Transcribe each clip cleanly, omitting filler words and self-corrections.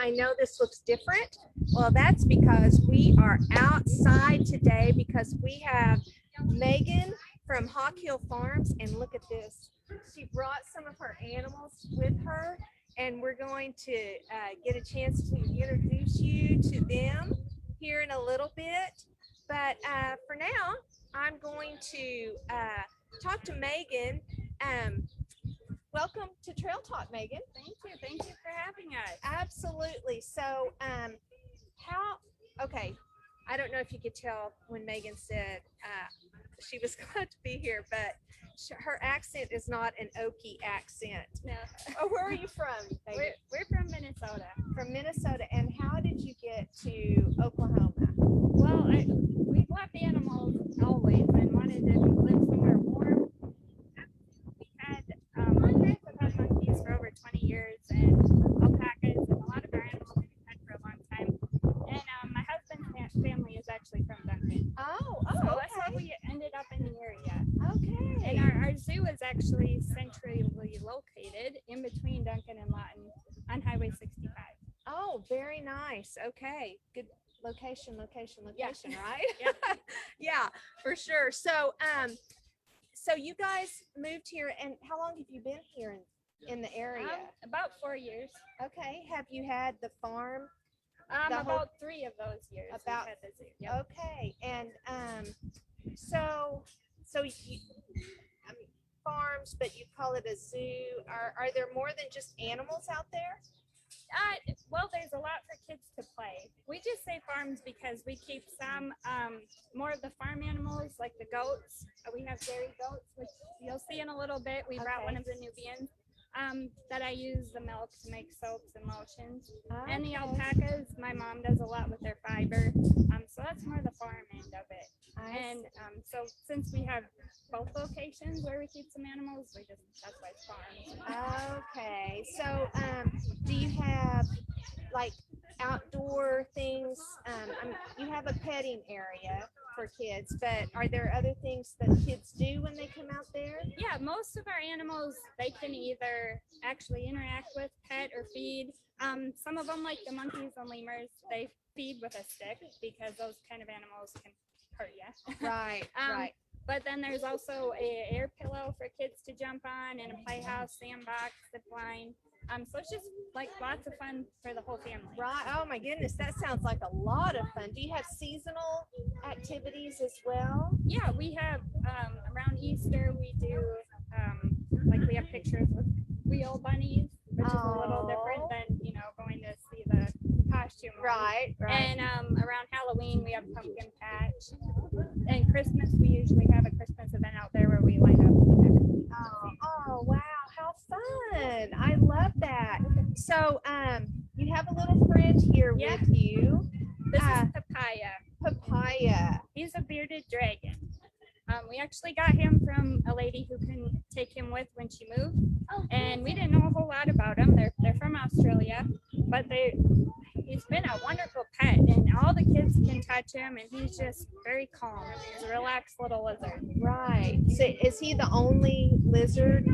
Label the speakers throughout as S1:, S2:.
S1: I know this looks different. Well, that's because we are outside today because we have Megan from Hawk Hill Farms, and look at this. She brought some of her animals with her, and we're going to get a chance to introduce you to them here in a little bit. But for now, I'm going to talk to Megan. Welcome to Trail Talk, Megan.
S2: Thank you for having us.
S1: Absolutely. So, okay, I don't know if you could tell when Megan said she was glad to be here, but her accent is not an Okie accent.
S2: No.
S1: Oh, where are you from, Megan?
S2: We're from Minnesota.
S1: From Minnesota. And how did you get to Oklahoma?
S2: Well, we've loved animals always and wanted to live somewhere warm. We had monkeys. I've had monkeys for over 20 years and alpacas and a lot of our animals we've had for a long time. And my husband's family is actually from Duncan.
S1: Oh,
S2: So
S1: okay.
S2: that's how we ended up in the area.
S1: Okay.
S2: And our zoo is actually centrally located in between Duncan and Lawton on Highway 65.
S1: Oh, very nice. Okay. Good location,
S2: Yeah.
S1: right?
S2: Yeah.
S1: Yeah, for sure. So, so you guys moved here, and how long have you been here in the area?
S2: About 4 years.
S1: Okay. Have you had the farm? The
S2: About
S1: whole-
S2: 3 of those years. we've
S1: About-
S2: had the zoo. Yep.
S1: Okay. And so you, I mean, farms, but you call it a zoo. Are there more than just animals out there?
S2: Well, there's a lot for kids to play. We just say farms because we keep some more of the farm animals, like the goats. We have dairy goats, which you'll see in a little bit. We brought one of the Nubians that I use the milk to make soaps and lotions. And the alpacas, my mom does a lot with their fiber. So that's more the farm end of it. And so since we have both locations where we keep some animals, that's why it's farms.
S1: Okay. So, do you have like outdoor things? You have a petting area for kids, but are there other things that kids do when they come out there?
S2: Yeah, most of our animals, they can either actually interact with, pet, or feed. Some of them, like the monkeys and lemurs, they feed with a stick because those kind of animals can hurt you.
S1: Right, right.
S2: But then there's also a air pillow for kids to jump on, and a playhouse, sandbox, zip line. So it's just like lots of fun for the whole family.
S1: Right. Oh my goodness, that sounds like a lot of fun. Do you have seasonal activities as well?
S2: Yeah, we have around Easter we do like we have pictures with wheel bunnies, which is a little different than going to see the costume.
S1: Right, right.
S2: And around Halloween we have pumpkin patch, and Christmas we usually have a Christmas event out there where we light up.
S1: Oh wow, how fun! I love that. So you have a little friend here
S2: Yeah.
S1: with you.
S2: This is Papaya.
S1: Papaya.
S2: He's a bearded dragon. We actually got him from a lady who couldn't take him with when she moved, and we didn't know a whole lot about him. They're from Australia, but he's been a wonderful pet, and all the kids can touch him, and he's just very calm. He's a relaxed little lizard.
S1: Right. So is he the only lizard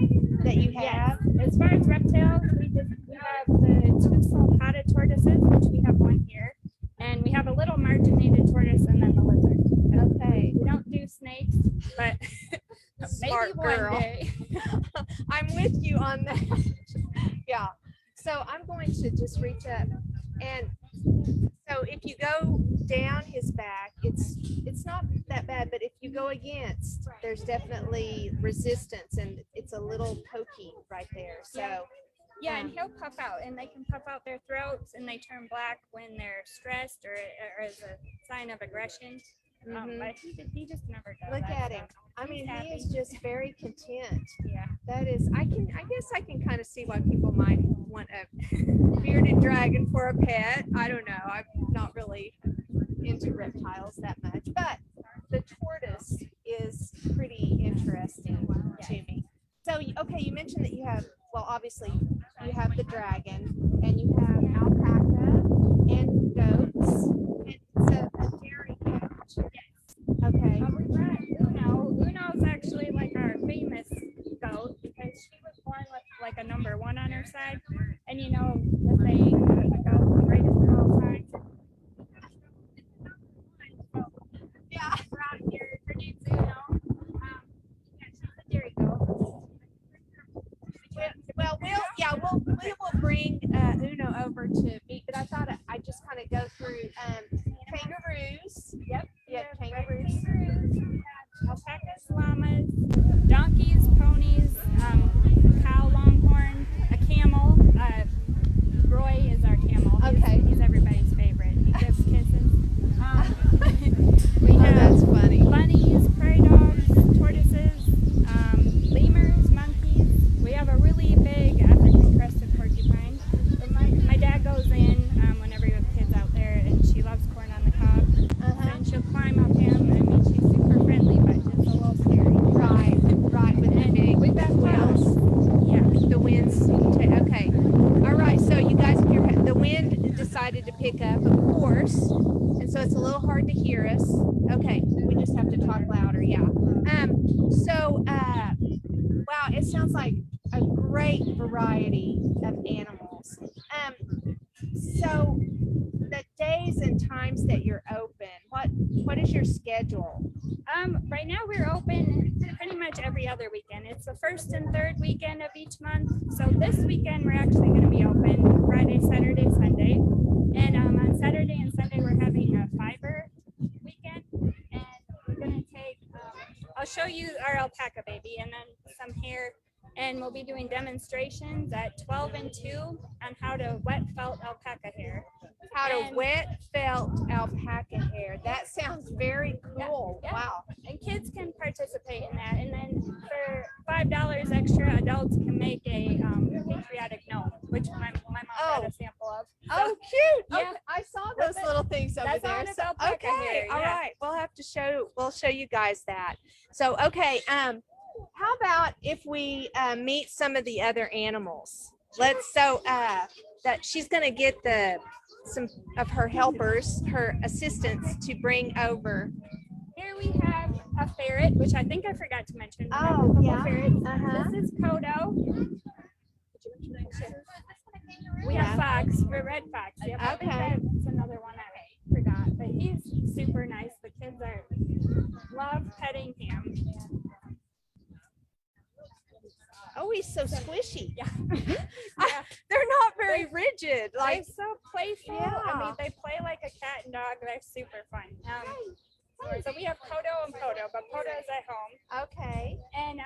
S1: that you have?
S2: Yes. As far as reptiles, we have the two sulcata tortoises, which we have one here, and we have a little marginated tortoise, and then the lizard.
S1: Okay.
S2: We don't do snakes, but
S1: Smart
S2: maybe
S1: girl.
S2: one day.
S1: I'm with you on that. Yeah. So I'm going to just reach up, and so if you go down his back, it's not that bad, but if you go against, there's definitely resistance, and it's a little pokey right there. So
S2: Yeah, and he'll puff out, and they can puff out their throats, and they turn black when they're stressed or as a sign of aggression. But he just never does.
S1: look
S2: that
S1: at him.
S2: stuff.
S1: I mean,
S2: He's
S1: he is
S2: happy.
S1: just very content.
S2: Yeah.
S1: That is, I guess I can kind of see why people might want a bearded dragon for a pet. I don't know. I'm not really into reptiles that much, but the tortoise is pretty interesting to me. So, okay, you mentioned that you have, well, obviously you have the dragon, and you have alpaca and goats. It's a dairy catch. Okay.
S2: We brought Uno. Uno's actually like our famous goat because she was born with like a number 1 on her side, and the saying, a goat
S1: Well, we will bring Uno over to meet, but I thought I just kind of go through kangaroos.
S2: Yep.
S1: Yep,
S2: We have
S1: kangaroos.
S2: we have alpacas, llamas, donkeys, ponies, cow, longhorn, a camel. Roy is our camel.
S1: Okay.
S2: He's everybody's favorite. He gives kisses. We
S1: Oh, that's
S2: have
S1: funny.
S2: bunnies, prairie dogs, tortoises, lemurs, monkeys. We have a really big African crested porcupine. But my dad goes in whenever we have kids out there, and she loves corn on the cob.
S1: Uh-huh.
S2: And she'll climb up him. I mean, she's super friendly, but just a little scary.
S1: Right, with the
S2: And
S1: big
S2: we've got
S1: wheels.
S2: Yeah.
S1: The wind's okay. All right, so you guys, the wind decided to pick up, of course, and so it's a little hard to hear us. Okay, we just have to talk louder. Yeah. Wow, it sounds like a great variety of animals. So the days and times that you're open, what is your schedule?
S2: Right now we're open pretty much every other weekend. It's the first and third weekend of each month. So this weekend we're actually going to be open Friday, Saturday, Sunday. And on Saturday and Sunday we're having a fiber weekend. And we're going to take, I'll show you our alpaca baby and then some hair. And we'll be doing demonstrations at 12 and 2 on how to wet felt alpaca hair.
S1: How to wet felt alpaca hair. That sounds very cool.
S2: Yeah.
S1: Wow.
S2: And kids can participate in that. And then for $5 extra, adults can make a patriotic gnome, which my mom got a sample of.
S1: Oh, cute.
S2: Yeah.
S1: Okay, I saw those little things over
S2: that's
S1: there.
S2: all it's
S1: So,
S2: alpaca
S1: okay.
S2: hair,
S1: All
S2: yeah.
S1: right. We'll show you guys that. So, okay. How about if we meet some of the other animals? That she's going to get some of her helpers, her assistants, to bring over.
S2: Here we have a ferret, which I think I forgot to mention. We have a
S1: Oh,
S2: couple
S1: yeah.
S2: ferrets.
S1: Uh-huh.
S2: This is Kodo. We have fox, we're red fox. Yep, I think
S1: Okay.
S2: that's another one I forgot, but he's super nice. The kids love petting him.
S1: Oh, he's so squishy.
S2: Yeah.
S1: They're not very rigid.
S2: They're
S1: Like,
S2: so playful.
S1: Yeah.
S2: I mean, they play like a cat and dog. They're super fun. So we have Kodo and Podo, but Podo is at home.
S1: okay.
S2: And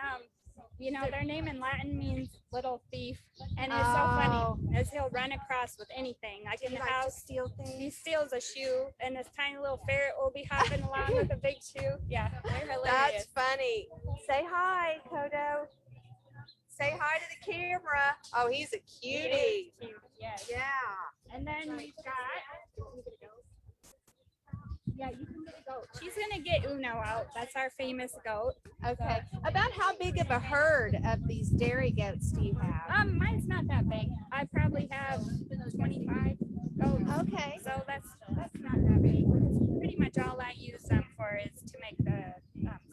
S2: their name in Latin means little thief, and it's so funny as he'll run across with anything, like in the house.
S1: Steal
S2: He
S1: things.
S2: steals a shoe, and this tiny little ferret will be hopping along with a big shoe. Yeah, they're hilarious.
S1: That's funny. Say hi, Kodo. Say hi to the camera. Oh, he's a
S2: He is
S1: cutie.
S2: cute, yes.
S1: Yeah.
S2: And then we've got. Yeah, you can get a goat. She's gonna get Uno out. That's our famous goat.
S1: Okay. About how big of a herd of these dairy goats do you have?
S2: Mine's not that big. I probably have 25 goats.
S1: Okay.
S2: So that's not that big. Pretty much all I use them for is to make the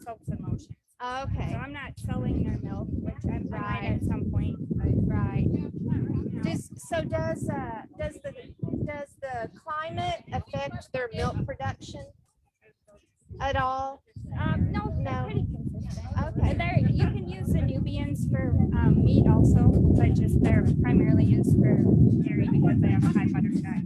S2: soaps and lotions.
S1: Okay.
S2: So I'm not selling their milk, which I might
S1: Right.
S2: at some point. But
S1: Right.
S2: not right now.
S1: Does the climate affect their milk production at all?
S2: No, they're
S1: No.
S2: pretty consistent.
S1: Okay.
S2: And you can use the Nubians for meat also, but just they're primarily used for dairy because they have a high butter fat.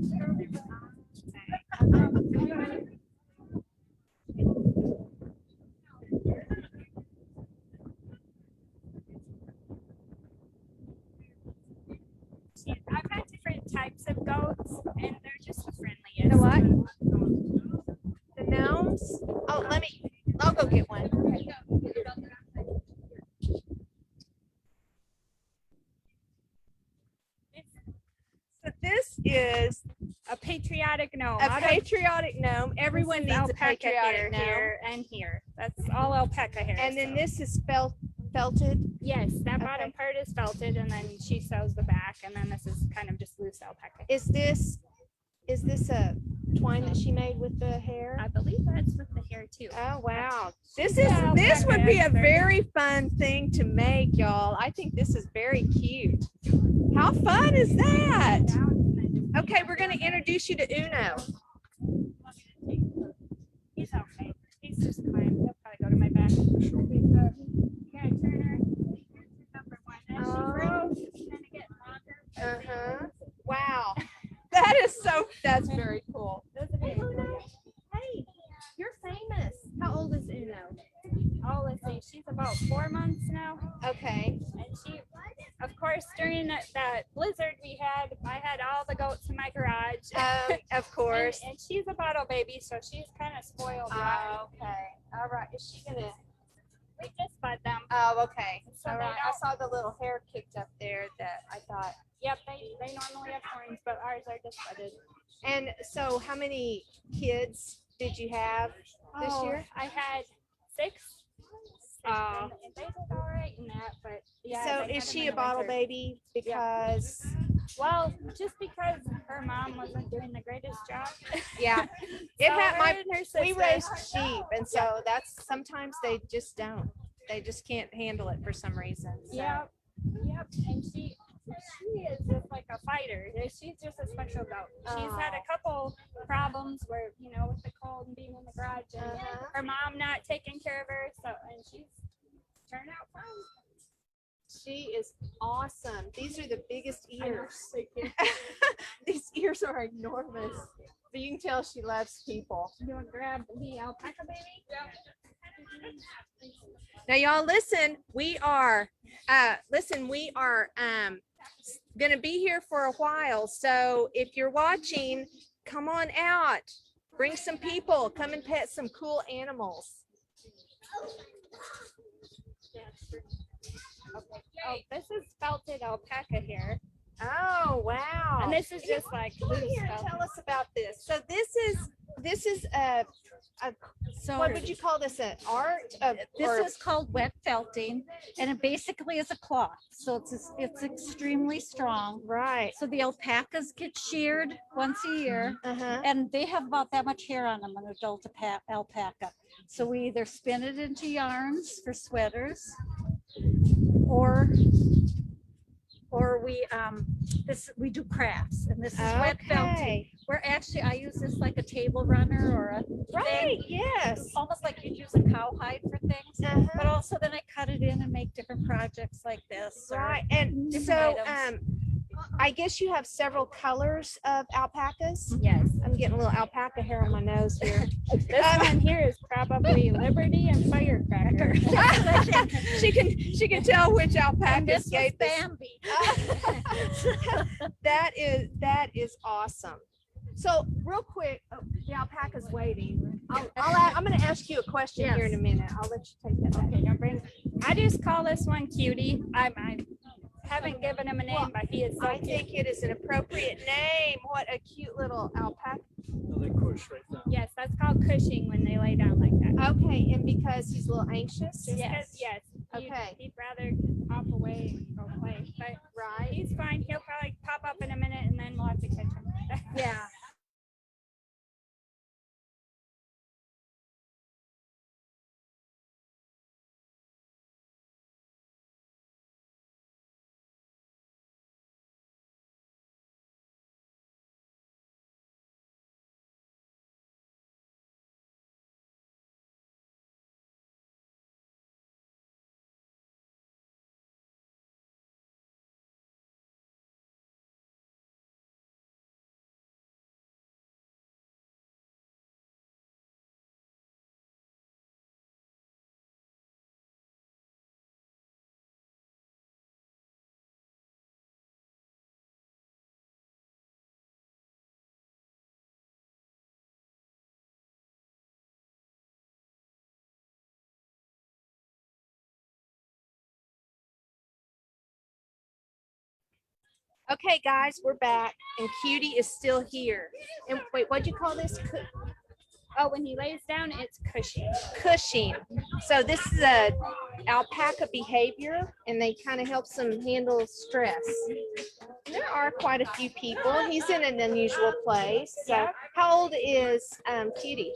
S2: I've had different types of goats, and they're just the friendliest.
S1: The what? The gnomes? Oh, I'll go get one. So this is
S2: A patriotic gnome.
S1: a
S2: Out of-
S1: patriotic gnome. Everyone
S2: this is
S1: needs a
S2: alpaca
S1: patriotic
S2: hair
S1: gnome.
S2: here and here. That's all alpaca hair.
S1: And then
S2: so-
S1: this is felted.
S2: Yes, that
S1: Okay.
S2: bottom part is felted, and then she sews the back, and then this is kind of just loose alpaca.
S1: Is this a twine that she made with the hair?
S2: I believe that's with the hair too.
S1: Oh wow. This
S2: Yeah,
S1: this would be a
S2: alpaca.
S1: very fun thing to make, y'all. I think this is very cute. How fun is that? Okay, we're gonna introduce you to Uno.
S2: He's okay. He's just fine. He'll probably go to my back. Okay, Turner. Here's your number one. As she grows,
S1: Uh-huh. Wow. That's very cool. Hey, Uno. Hey, you're famous. How old is Uno?
S2: Oh, let's see. She's about 4 months now.
S1: Okay.
S2: And she, of course, during that blizzard we had, I had all the goats in my garage.
S1: Of course.
S2: And she's a bottle baby, so she's kind of spoiled. Right?
S1: Okay. All right. Is she gonna?
S2: We just fed them.
S1: Oh, okay.
S2: So
S1: All
S2: they
S1: right. I
S2: don't-
S1: saw the little hair kicked up there that I thought.
S2: Yep, they normally have horns, but ours are just bedded.
S1: And so, how many kids did you have this year?
S2: I had 6.
S1: Oh.
S2: And they did all right in that, but yeah.
S1: So,
S2: they
S1: is
S2: had
S1: she
S2: them
S1: a
S2: in the
S1: bottle
S2: winter.
S1: baby because?
S2: Well, just because her mom wasn't doing the greatest job.
S1: Yeah.
S2: So
S1: It had
S2: her
S1: my.
S2: and her
S1: We
S2: sister-
S1: raised sheep, and so that's sometimes they just don't. They just can't handle it for some reason. So.
S2: Yep. And she is just like a fighter. She's just a special goat. She's had a couple problems where, with the cold and being in the garage and her mom not taking care of her. So, and she's turned out fine.
S1: She is awesome. These are the biggest ears. These ears are enormous. But you can tell she loves people.
S2: You want to grab the alpaca baby?
S1: Now y'all listen, we are gonna be here for a while. So if you're watching, come on out. Bring some people. Come and pet some cool animals.
S2: Okay. Oh, this is felted alpaca hair.
S1: Oh wow.
S2: And this is just like
S1: Come
S2: loose
S1: here and
S2: felted.
S1: tell us about this. So this is a
S3: So
S1: what would you call this? An art of
S3: this
S1: or
S3: is called wet felting, and it basically is a cloth. So it's extremely strong.
S1: right.
S3: So the alpacas get sheared once a year,
S1: Uh-huh.
S3: and they have about that much hair on them, an adult alpaca. So we either spin it into yarns for sweaters, or we do crafts, and this is wet felting.
S1: Okay.
S3: Where actually I use this like a table runner or a
S1: Right,
S3: thing,
S1: yes.
S3: almost like you'd use a cowhide for things.
S1: Uh-huh.
S3: But also then I cut it in and make different projects like this. or
S1: Right. And
S3: different
S1: so
S3: items.
S1: I guess you have several colors of alpacas.
S2: Yes.
S1: I'm getting a little alpaca hair on my nose here.
S2: This one here is probably Liberty and Firecracker.
S1: she can tell which
S3: And
S1: alpaca
S3: this was
S1: gave this.
S3: Bambi.
S1: That is awesome. So real quick, the alpaca's waiting. I'm going to ask you a question here in a minute. I'll let you take that.
S2: Okay, now bring. I just call this one Cutie. I haven't given him a name,
S1: Well,
S2: but he is so
S1: I
S2: cute.
S1: think it is an appropriate name. What a cute little alpaca.
S4: They push right down.
S2: Yes, that's called Cushing when they lay down like that.
S1: Okay, and because he's a little anxious.
S2: Just 'cause, yes.
S1: Okay.
S2: He'd rather hop away and go play. But
S1: Right.
S2: he's fine. He'll probably pop up in a minute and then we'll have to catch him.
S1: Yeah. Okay, guys, we're back, and Cutie is still here. And wait, what'd you call this?
S2: Oh, when he lays down, it's Cushing.
S1: Cushing. So this is a alpaca behavior, and they kind of helps them handle stress. There are quite a few people. He's in an unusual place. So,
S2: Yeah.
S1: how old is Cutie?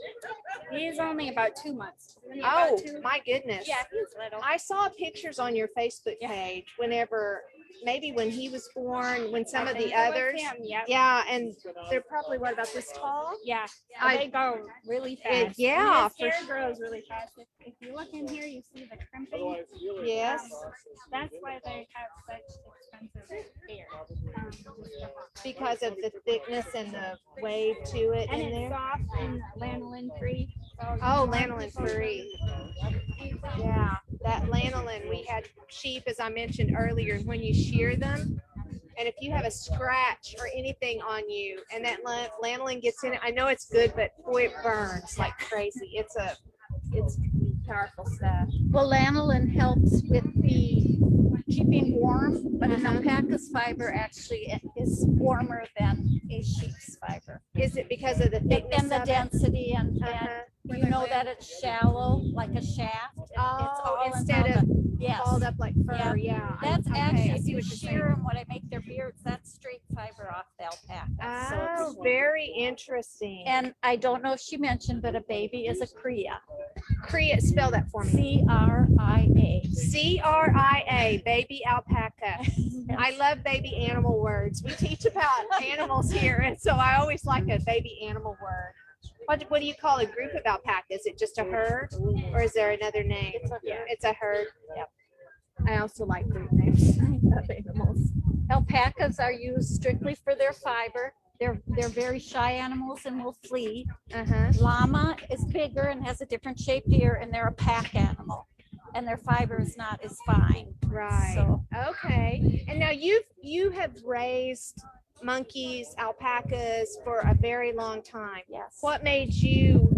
S2: He's only about 2 months. Isn't he
S1: Oh
S2: about 2?
S1: my goodness!
S2: Yeah, he's little.
S1: I saw pictures on your Facebook
S2: Yeah.
S1: page whenever maybe when he was born, when some
S2: I
S1: of the
S2: think it was
S1: others.
S2: him, yep.
S1: Yeah, and they're probably what about this tall?
S2: Yeah,
S1: I-
S2: they go really fast.
S1: yeah,
S2: and
S1: for
S2: his hair grows really fast. If you look in here, you see the crimping.
S4: Otherwise, really.
S1: Yes,
S2: That's why they have such expensive hair.
S1: because of the thickness and the wave to it
S2: And
S1: in
S2: it's
S1: there.
S2: soft and lanolin free. So
S1: Oh,
S2: more
S1: lanolin
S2: people
S1: free.
S2: use it.
S1: Yeah, that lanolin, we had sheep, as I mentioned earlier, when you shear them, and if you have a scratch or anything on you and that lanolin gets in it, I know it's good, but boy, it burns like crazy. It's powerful stuff.
S3: Well, lanolin helps with the keeping warm, but an
S1: Uh-huh.
S3: alpaca's fiber actually is warmer than a sheep's fiber.
S1: Is it because of the thickness
S3: And the
S1: of it?
S3: density and
S1: Uh-huh.
S3: you know that it's shallow, like a shaft. It's
S1: Oh,
S3: all
S1: instead
S3: in
S1: of
S3: yes.
S1: balled up like fur, yeah.
S3: That's
S1: Okay,
S3: actually,
S1: I
S3: if
S1: see
S3: you
S1: what you're saying.
S3: shear them when I make their beards, that's straight fiber off the alpaca. So
S1: Oh,
S3: it's,
S1: very interesting.
S3: and I don't know if she mentioned, but a baby is a cria.
S1: Cria, spell that for me.
S3: CRIA.
S1: CRIA, baby alpaca. I love baby animal words. We teach about animals here, and so I always like a baby animal word. What do you call a group of alpacas? Is it just a herd, or is there another name?
S3: It's a herd.
S1: It's a herd.
S3: Yep.
S1: I also like group names of animals.
S3: Alpacas are used strictly for their fiber. They're very shy animals and will flee.
S1: Uh-huh.
S3: Llama is bigger and has a different shaped ear, and they're a pack animal, and their fiber is not as fine.
S1: Right.
S3: So
S1: Okay. And now you have raised monkeys, alpacas for a very long time.
S3: yes,
S1: What made you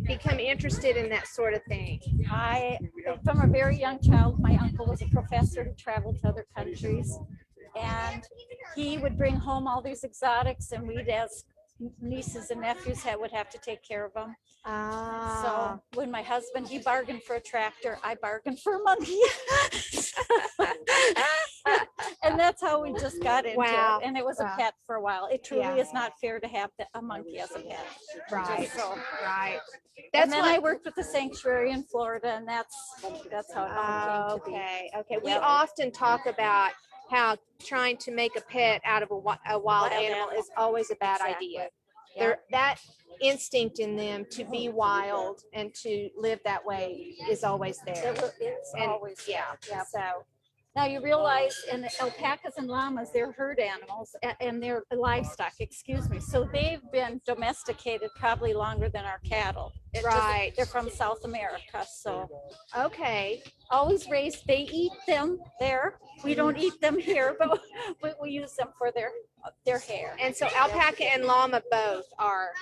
S1: become interested in that sort of thing?
S3: I, from a very young child, my uncle was a professor who traveled to other countries, and he would bring home all these exotics, and we'd, as nieces and nephews, would have to take care of them.
S1: Ah.
S3: So when my husband, he bargained for a tractor, I bargained for a monkey. And that's how we just got into
S1: Wow.
S3: it. And it was
S1: Wow.
S3: a pet for a while. It truly
S1: Yeah.
S3: is not fair to have a monkey as a pet.
S1: Right.
S3: So,
S1: Right.
S3: and then I
S1: what.
S3: worked with the sanctuary in Florida, and that's how it all came to be.
S1: Okay. Okay. We
S3: Yeah.
S1: often talk about how trying to make a pet out of a wild
S3: Wild
S1: animal
S3: animal.
S1: is always a bad
S3: Exactly.
S1: idea.
S3: Yeah.
S1: There, that instinct in them to be wild and to live that way is always there.
S3: It's
S1: And-
S3: always
S1: yeah.
S3: yeah. So now you realize, in the alpacas and llamas, they're herd animals and they're livestock. Excuse me. So they've been domesticated probably longer than our cattle.
S1: Right.
S3: They're from South America, so
S1: Okay.
S3: always raised. They eat them there. We don't eat them here, but we use them for their hair.
S1: And so alpaca and llama both are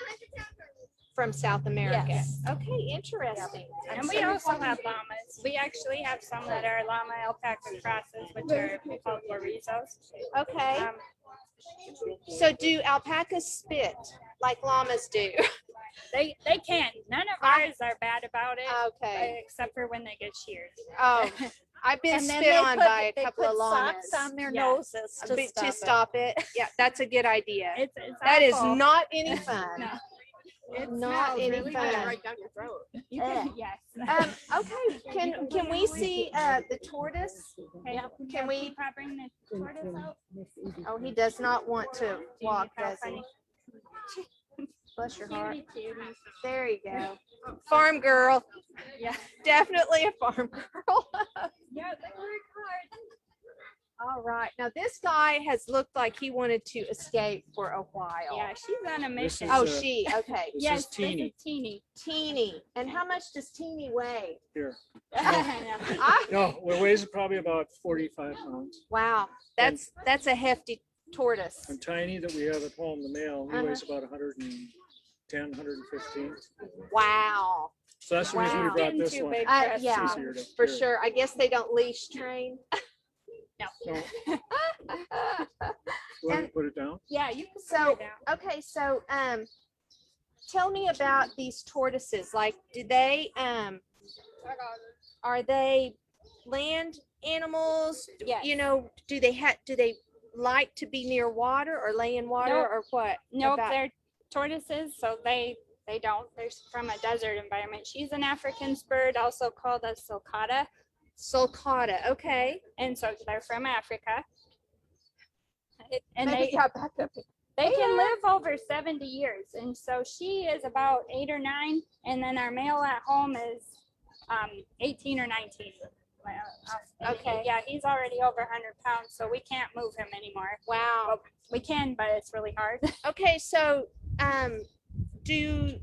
S1: from South America.
S3: Yes.
S1: Okay, interesting.
S2: And we also have llamas. We actually have some that are llama alpaca crosses, which are called lorizos.
S1: Okay.
S2: Um,
S1: So do alpacas spit like llamas do?
S2: they can. None of ours are bad about it,
S1: Okay.
S2: except for when they get sheared.
S1: Oh, I've been
S3: And then
S1: spit
S3: they
S1: on by a
S3: they
S1: couple of
S3: put
S1: llamas
S3: socks on their
S2: Yeah.
S3: noses
S1: to stop it. Yeah, that's a good idea.
S2: It's
S1: That is
S2: awful.
S1: not any fun.
S2: No. It
S1: Not
S2: smells
S1: any
S2: really
S1: fun.
S2: bad. You can, yes.
S1: Okay, can we see the tortoise?
S2: Okay,
S1: Can we?
S2: keep bring the tortoise out?
S1: Oh, he does not want to walk,
S2: How
S1: does he?
S2: funny.
S1: Bless your heart.
S2: Cutie, cutie.
S1: There you go. Farm girl.
S2: Yeah.
S1: Definitely a farm girl.
S2: Yeah, they work hard.
S1: All right. Now this guy has looked like he wanted to escape for a while.
S2: Yeah, she's on a mission.
S1: Oh,
S4: is,
S1: she. Okay.
S4: This
S2: Yes,
S4: is Teeny.
S2: This is Teeny.
S1: Teeny. And how much does Teeny weigh?
S4: Here.
S1: I,
S4: No, it weighs probably about 45 pounds.
S1: wow. That's a hefty tortoise.
S4: And Tiny that we have at home, the male, he weighs about 110, 115.
S1: Wow.
S4: So that's the reason we
S1: Wow.
S4: brought this
S2: Too
S4: one.
S2: big
S1: Uh,
S2: for us.
S1: yeah.
S4: It's easier to
S1: For
S4: carry.
S1: sure. I guess they don't leash train.
S4: No, you want to put it down?
S2: Yeah, you can
S1: So,
S2: put it down.
S1: okay, so tell me about these tortoises. Like, do they are they land animals?
S2: Yes.
S1: You know, do they like to be near water or lay in water
S2: Nope.
S1: or what?
S2: Nope,
S1: about-
S2: they're tortoises, so they don't. They're from a desert environment. She's an African bird, also called a sulcata,
S1: Sulcata. Okay.
S2: and so they're from Africa. And
S1: Maybe,
S2: they
S1: yeah, back up.
S2: they can live over 70 years. And so she is about 8 or 9. And then our male at home is 18 or 19.
S1: Okay.
S2: Yeah, he's already over 100 pounds, so we can't move him anymore.
S1: Wow.
S2: We can, but it's really hard.
S1: Okay, so do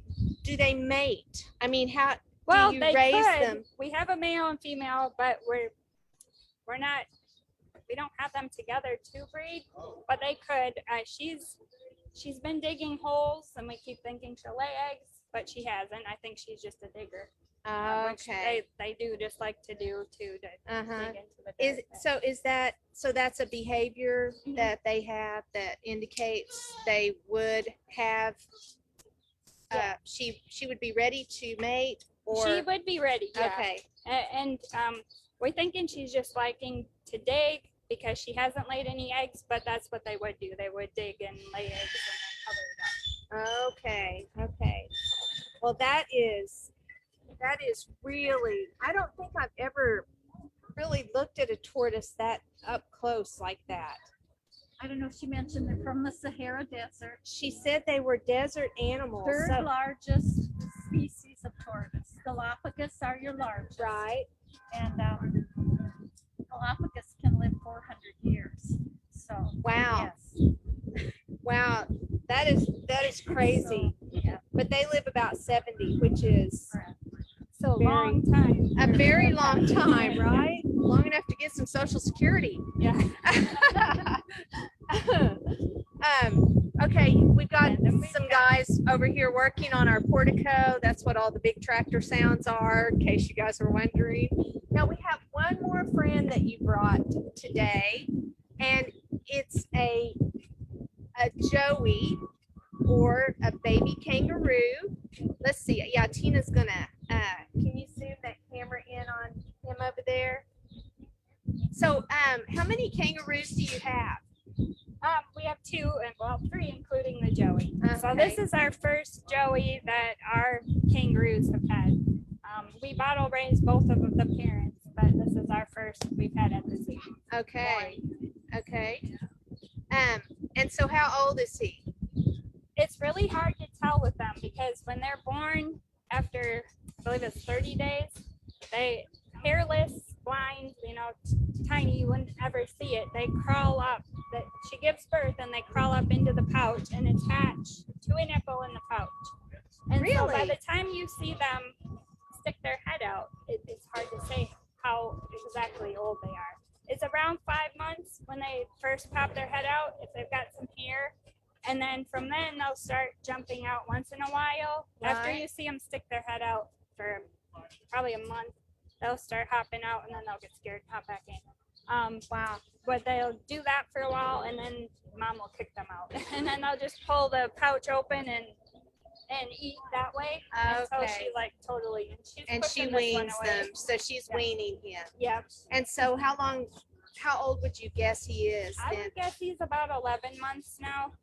S1: they mate? I mean, how
S2: Well,
S1: do you
S2: they
S1: raise
S2: could.
S1: them?
S2: We have a male and female, but we're not. We don't have them together to breed, but they could. She's been digging holes, and we keep thinking she'll lay eggs, but she hasn't. I think she's just a digger. Which
S1: Okay.
S2: they do just like to do too, to
S1: Uh-huh.
S2: dig into the dirt.
S1: Is that that's a behavior
S2: Mhm.
S1: that they have that indicates they would have
S2: Yeah.
S1: she would be ready to mate, or
S2: She would be ready. Yeah.
S1: okay.
S2: And we're thinking she's just liking to dig because she hasn't laid any eggs, but that's what they would do. They would dig and lay eggs and then cover it up.
S1: Okay, okay. Well, that is really, I don't think I've ever really looked at a tortoise that up close like that.
S3: I don't know if she mentioned they're from the Sahara Desert.
S1: She said they were desert animals.
S3: Third
S1: So,
S3: largest species of tortoise. Galapagos are your largest.
S1: right.
S3: And Galapagos can live 400 years. So,
S1: Wow.
S3: yes.
S1: Wow. That is crazy.
S3: So, yeah.
S1: But they live about 70, which is
S2: So
S1: Very-
S2: long time.
S1: a very long time, right? Long enough to get some Social Security.
S2: Yeah.
S1: Okay, we've got some guys over here working on our portico. That's what all the big tractor sounds are, in case you guys are wondering. Now we have one more friend that you brought today, and it's a joey, or a baby kangaroo. Let's see. Yeah, Tina's gonna. Can you zoom that camera in on him over there? So, how many kangaroos do you have?
S2: We have 2 and well 3, including the Joey. So this is our first Joey that our kangaroos have had. We bottle raised both of the parents, but this is our first we've had at the zoo.
S1: Okay. Okay. And so how old is he?
S2: It's really hard to tell with them because when they're born, after I believe it's 30 days, they hairless, blind, tiny, you wouldn't ever see it. They crawl up. She gives birth and they crawl up into the pouch and attach to a nipple in the pouch. And so by
S1: Really?
S2: the time you see them stick their head out, it's hard to say how exactly old they are. It's around 5 months when they first pop their head out, if they've got some hair. And then from then they'll start jumping out once in a while. After
S1: Right.
S2: you see them stick their head out for probably a month, they'll start hopping out and then they'll get scared and hop back in.
S1: Wow.
S2: But they'll do that for a while and then mom will kick them out. And then they'll just pull the pouch open and eat that way until
S1: Okay.
S2: she like totally
S1: And she
S2: pushing this one
S1: weans
S2: away.
S1: them. So she's
S2: Yeah.
S1: weaning him.
S2: Yep.
S1: And so how old would you guess he is
S2: I
S1: then?
S2: would guess he's about 11 months now.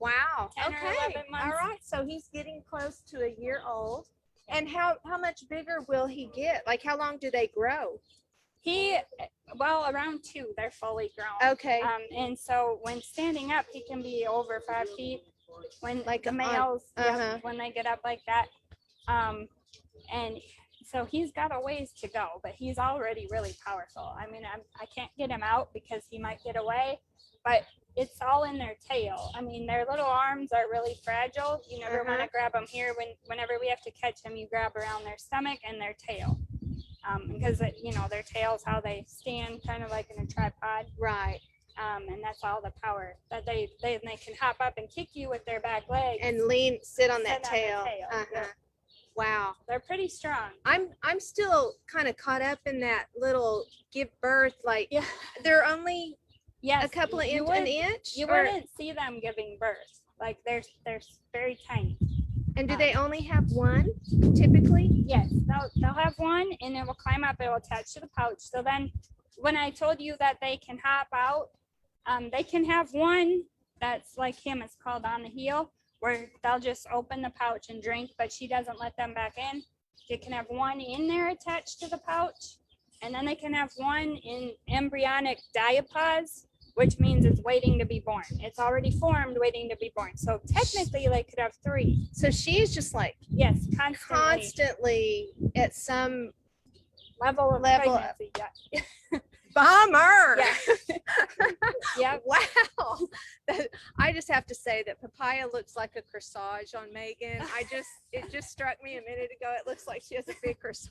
S1: Wow.
S2: 10 or
S1: Okay.
S2: 11
S1: All
S2: months.
S1: right. So he's getting close to a year old. And how much bigger will he get? Like how long do they grow?
S2: Around 2, they're fully grown.
S1: Okay.
S2: And so when standing up, he can be over 5 feet. When
S1: Like
S2: the
S1: on-
S2: males, yep,
S1: uh-huh.
S2: when they get up like that, and so he's got a ways to go, but he's already really powerful. I mean, I can't get him out because he might get away, but it's all in their tail. I mean, their little arms are really fragile. You never want
S1: Uh-huh.
S2: to grab them here. Whenever we have to catch them, you grab around their stomach and their tail. Because their tail's how they stand, kind of like in a tripod.
S1: Right.
S2: And that's all the power that they can hop up and kick you with their back legs.
S1: And sit on that
S2: Sit on their
S1: tail.
S2: tail,
S1: Uh-huh.
S2: yeah.
S1: Wow.
S2: They're pretty strong.
S1: I'm still kind of caught up in that little give birth. Like
S2: Yeah.
S1: they're only
S2: Yes.
S1: a couple of
S2: you
S1: an
S2: would-
S1: inch.
S2: You
S1: or-
S2: wouldn't see them giving birth. Like they're very tiny.
S1: And do they only have one typically?
S2: Yes, they'll have one and it will climb up. It will attach to the pouch. So then when I told you that they can hop out, they can have one that's like him. It's called on the heel, where they'll just open the pouch and drink, but she doesn't let them back in. They can have one in there attached to the pouch. And then they can have one in embryonic diapause, which means it's waiting to be born. It's already formed, waiting to be born. So technically, they could have 3.
S1: So she's just like
S2: Yes,
S1: constantly at some
S2: level of
S1: level of-
S2: pregnancy. Yeah.
S1: bummer.
S2: Yeah. Yep.
S1: Wow. I just have to say that papaya looks like a corsage on Megan. It just struck me a minute ago. It looks like she has a big corsage.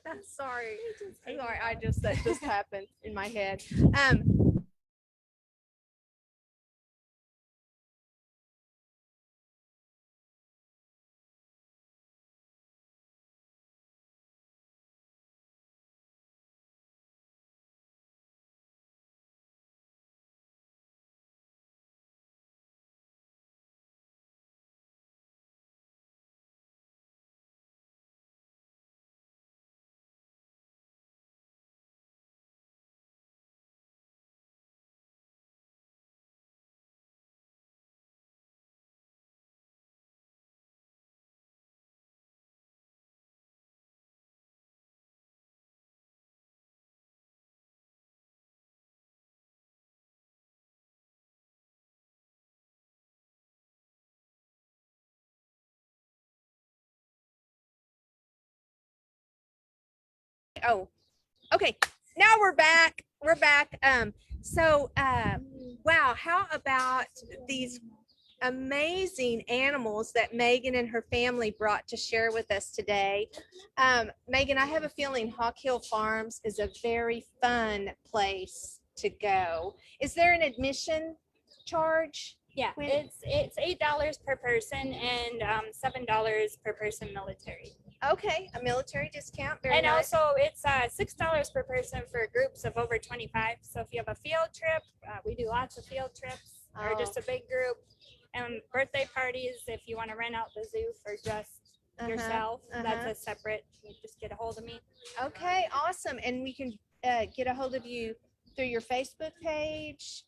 S1: I'm sorry. Sorry, that just happened in my head. Oh, okay. Now we're back. Wow, how about these amazing animals that Megan and her family brought to share with us today? Megan, I have a feeling Hawk Hill Farms is a very fun place to go. Is there an admission charge?
S2: Yeah, it's $8 per person and $7 per person military.
S1: Okay, a military discount. Very
S2: And
S1: nice.
S2: also it's $6 per person for groups of over 25. So if you have a field trip, we do lots of field trips, or just a big group. And birthday parties, if you want to rent out the zoo for just yourself, that's a separate. You just get a hold of me.
S1: Okay, awesome. And we can get a hold of you through your Facebook page,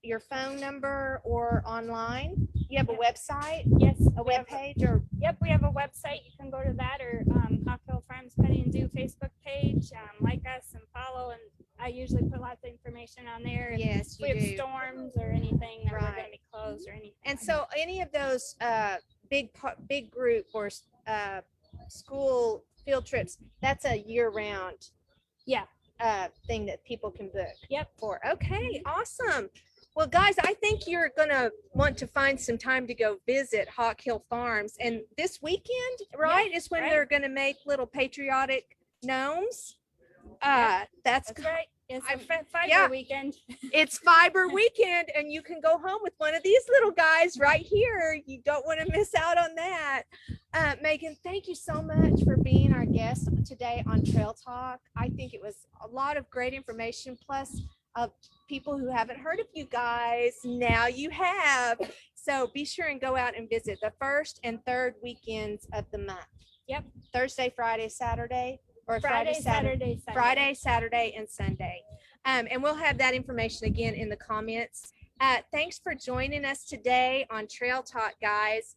S1: your phone number, or online. You have a website,
S2: Yes,
S1: a web page, or
S2: yep, we have a website. You can go to that, or Hawk Hill Farms Petting Zoo Facebook page. Like us and follow, and I usually put lots of information on there.
S1: yes,
S2: If we
S1: you
S2: have
S1: do.
S2: storms or anything that we're
S1: Right.
S2: going to be closed or anything.
S1: And so, any of those big group or school field trips, that's a year-round
S2: Yeah.
S1: thing that people can book.
S2: Yep.
S1: For. Okay, awesome. Well, guys, I think you're gonna want to find some time to go visit Hawk Hill Farms. And this weekend, right, is when
S2: right.
S1: they're gonna make little patriotic gnomes. That's
S2: right. It's a fiber
S1: yeah.
S2: weekend.
S1: It's fiber weekend, and you can go home with one of these little guys right here. You don't want to miss out on that. Megan, thank you so much for being our guest today on Trail Talk. I think it was a lot of great information, plus people who haven't heard of you guys, now you have. So be sure and go out and visit the first and third weekends of the month.
S2: Yep.
S1: Thursday, Friday, Saturday, or
S2: Friday, Saturday, Sunday.
S1: Friday, Saturday, and Sunday. And we'll have that information again in the comments. Thanks for joining us today on Trail Talk, guys.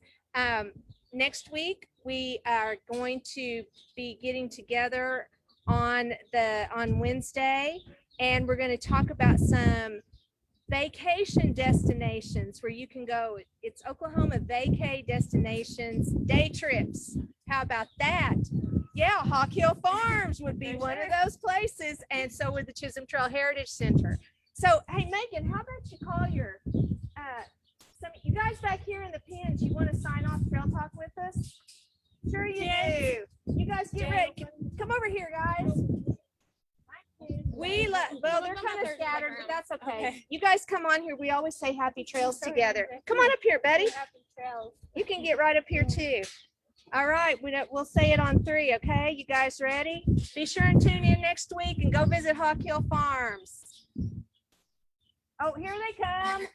S1: Next week, we are going to be getting together on Wednesday, and we're going to talk about some vacation destinations where you can go. It's Oklahoma vacay destinations, day trips. How about that? Yeah, Hawk Hill Farms would be one of those places, and so would the Chisholm Trail Heritage Center. So, hey, Megan, how about you call your you guys back here in the pens? You want to sign off Trail Talk with us? Sure you do. You guys get ready. Come over here, guys. Well, they're kind of scattered, but that's okay. You guys come on here. We always say happy trails together. Come on up here, Betty.
S2: Happy trails.
S1: You can get right up here too. All right, we'll say it on 3, okay? You guys ready? Be sure and tune in next week and go visit Hawk Hill Farms. Oh, here they come.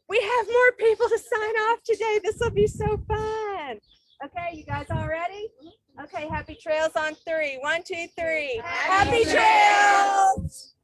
S1: We have more people to sign off today. This will be so fun. Okay, you guys all ready? Okay, happy trails on 3. 1, 2, 3. Happy trails!